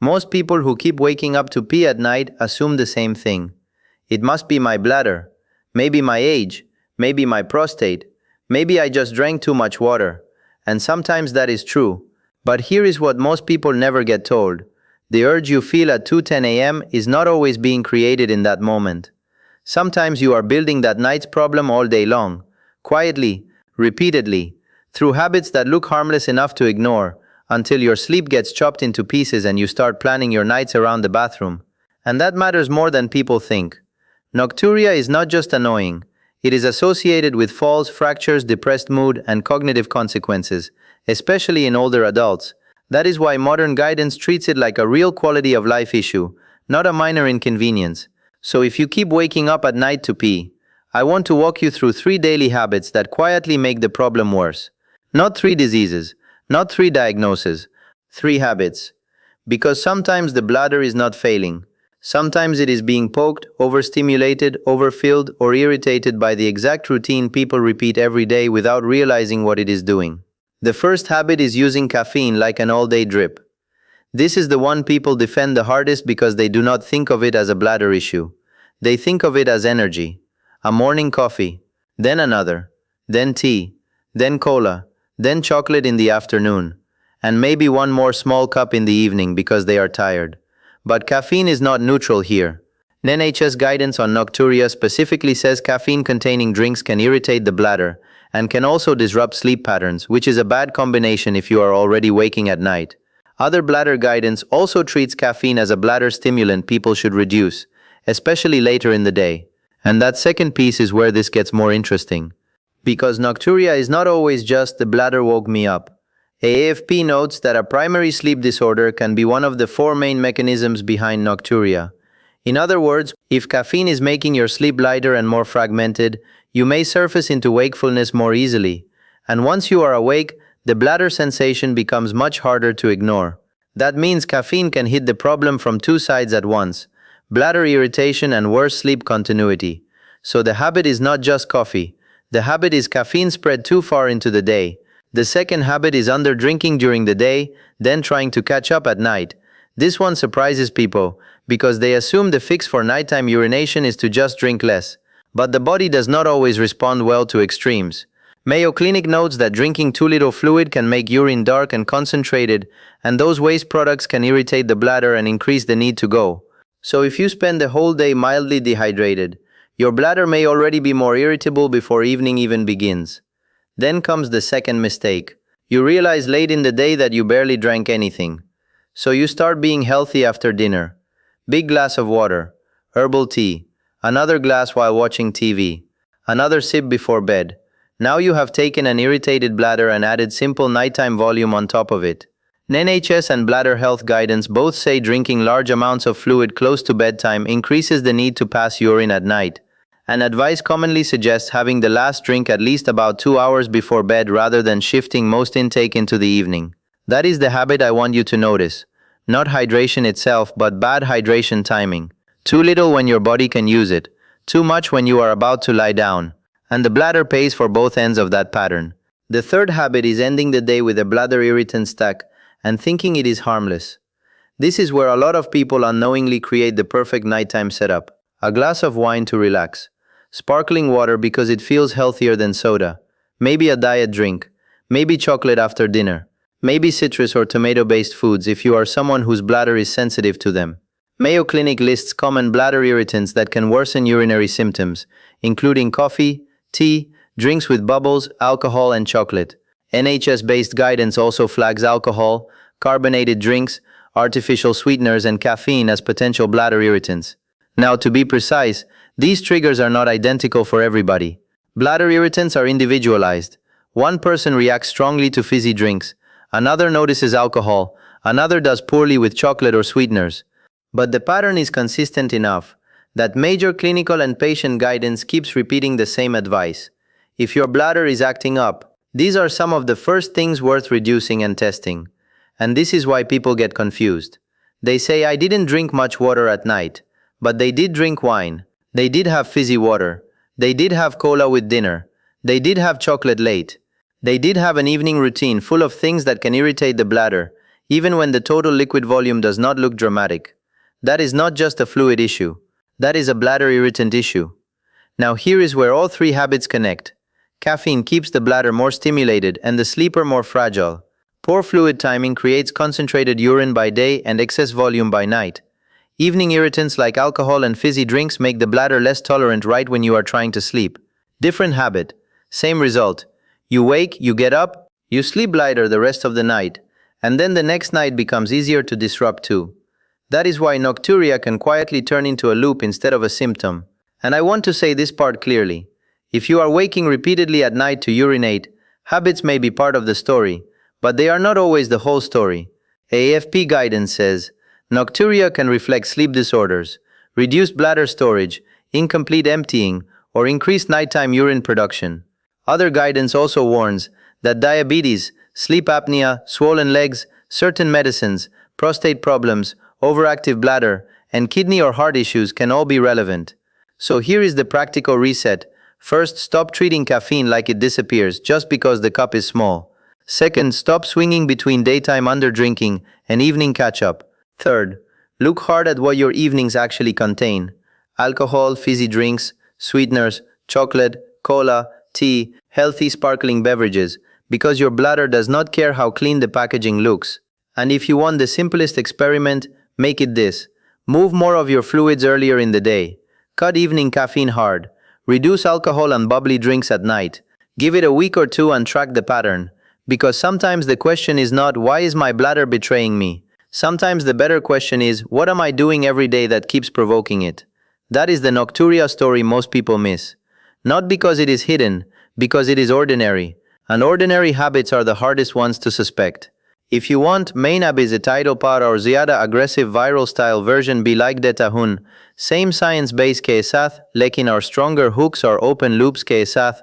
Most people who keep waking up to pee at night assume the same thing. It must be my bladder, maybe my age, maybe my prostate, maybe I just drank too much water. And sometimes that is true. But here is what most people never get told. The urge you feel at 2:10 a.m. is not always being created in that moment. Sometimes you are building that night's problem all day long, quietly, repeatedly, through habits that look harmless enough to ignore, until your sleep gets chopped into pieces and you start planning your nights around the bathroom. And that matters more than people think. Nocturia is not just annoying. It is associated with falls, fractures, depressed mood, and cognitive consequences, especially in older adults. That is why modern guidance treats it like a real quality of life issue, not a minor inconvenience. So if you keep waking up at night to pee, I want to walk you through 3 daily habits that quietly make the problem worse. Not 3 diseases, not 3 diagnoses, 3 habits. Because sometimes the bladder is not failing. Sometimes it is being poked, overstimulated, overfilled, or irritated by the exact routine people repeat every day without realizing what it is doing. The first habit is using caffeine like an all-day drip. This is the one people defend the hardest because they do not think of it as a bladder issue. They think of it as energy. A morning coffee, then another, then tea, then cola, then chocolate in the afternoon, and maybe one more small cup in the evening because they are tired. But caffeine is not neutral here. NHS guidance on nocturia specifically says caffeine-containing drinks can irritate the bladder and can also disrupt sleep patterns, which is a bad combination if you are already waking at night. Other bladder guidance also treats caffeine as a bladder stimulant people should reduce, especially later in the day. And that second piece is where this gets more interesting. Because nocturia is not always just the bladder woke me up. AAFP notes that a primary sleep disorder can be one of the 4 main mechanisms behind nocturia. In other words, if caffeine is making your sleep lighter and more fragmented, you may surface into wakefulness more easily. And once you are awake, the bladder sensation becomes much harder to ignore. That means caffeine can hit the problem from 2 sides at once: bladder irritation and worse sleep continuity. So the habit is not just coffee. The habit is caffeine spread too far into the day. The second habit is under-drinking during the day, then trying to catch up at night. This one surprises people, because they assume the fix for nighttime urination is to just drink less. But the body does not always respond well to extremes. Mayo Clinic notes that drinking too little fluid can make urine dark and concentrated, and those waste products can irritate the bladder and increase the need to go. So if you spend the whole day mildly dehydrated, your bladder may already be more irritable before evening even begins. Then comes the second mistake. You realize late in the day that you barely drank anything. So you start being healthy after dinner. Big glass of water, herbal tea, another glass while watching TV, another sip before bed. Now you have taken an irritated bladder and added simple nighttime volume on top of it. NHS and bladder health guidance both say drinking large amounts of fluid close to bedtime increases the need to pass urine at night. And advice commonly suggests having the last drink at least about 2 hours before bed rather than shifting most intake into the evening. That is the habit I want you to notice. Not hydration itself, but bad hydration timing. Too little when your body can use it. Too much when you are about to lie down. And the bladder pays for both ends of that pattern. The third habit is ending the day with a bladder irritant stack and thinking it is harmless. This is where a lot of people unknowingly create the perfect nighttime setup. A glass of wine to relax. Sparkling water because it feels healthier than soda. Maybe a diet drink. Maybe chocolate after dinner. Maybe citrus or tomato-based foods if you are someone whose bladder is sensitive to them. Mayo Clinic lists common bladder irritants that can worsen urinary symptoms, including coffee, tea, drinks with bubbles, alcohol, and chocolate. NHS-based guidance also flags alcohol, carbonated drinks, artificial sweeteners, and caffeine as potential bladder irritants. Now, to be precise, these triggers are not identical for everybody. Bladder irritants are individualized. One person reacts strongly to fizzy drinks, another notices alcohol, another does poorly with chocolate or sweeteners. But the pattern is consistent enough that major clinical and patient guidance keeps repeating the same advice. If your bladder is acting up, these are some of the first things worth reducing and testing. And this is why people get confused. They say, I didn't drink much water at night, but they did drink wine. They did have fizzy water. They did have cola with dinner. They did have chocolate late. They did have an evening routine full of things that can irritate the bladder. even when the total liquid volume does not look dramatic. That is not just a fluid issue. That is a bladder irritant issue. Now here is where all three habits connect. Caffeine keeps the bladder more stimulated and the sleeper more fragile. Poor fluid timing creates concentrated urine by day and excess volume by night. Evening irritants like alcohol and fizzy drinks make the bladder less tolerant right when you are trying to sleep. Different habit, same result. You wake, you get up, you sleep lighter the rest of the night, and then the next night becomes easier to disrupt too. That is why nocturia can quietly turn into a loop instead of a symptom. And I want to say this part clearly. If you are waking repeatedly at night to urinate, habits may be part of the story, but they are not always the whole story. AAFP guidance says, nocturia can reflect sleep disorders, reduced bladder storage, incomplete emptying, or increased nighttime urine production. Other guidance also warns that diabetes, sleep apnea, swollen legs, certain medicines, prostate problems, overactive bladder, and kidney or heart issues can all be relevant. So here is the practical reset. First, stop treating caffeine like it disappears just because the cup is small. Second, stop swinging between daytime underdrinking and evening catch-up. Third, look hard at what your evenings actually contain. Alcohol, fizzy drinks, sweeteners, chocolate, cola, tea, healthy sparkling beverages, because your bladder does not care how clean the packaging looks. And if you want the simplest experiment, make it this. Move more of your fluids earlier in the day. Cut evening caffeine hard. Reduce alcohol and bubbly drinks at night. Give it a week or two and track the pattern. Because sometimes the question is not, why is my bladder betraying me? Sometimes the better question is, what am I doing every day that keeps provoking it? That is the nocturia story most people miss. Not because it is hidden, because it is ordinary. And ordinary habits are the hardest ones to suspect. If you want, main ab is a title par or zyada aggressive viral style version be like detahun. Same science base ke sath, lekin our stronger hooks or open loops ke sath,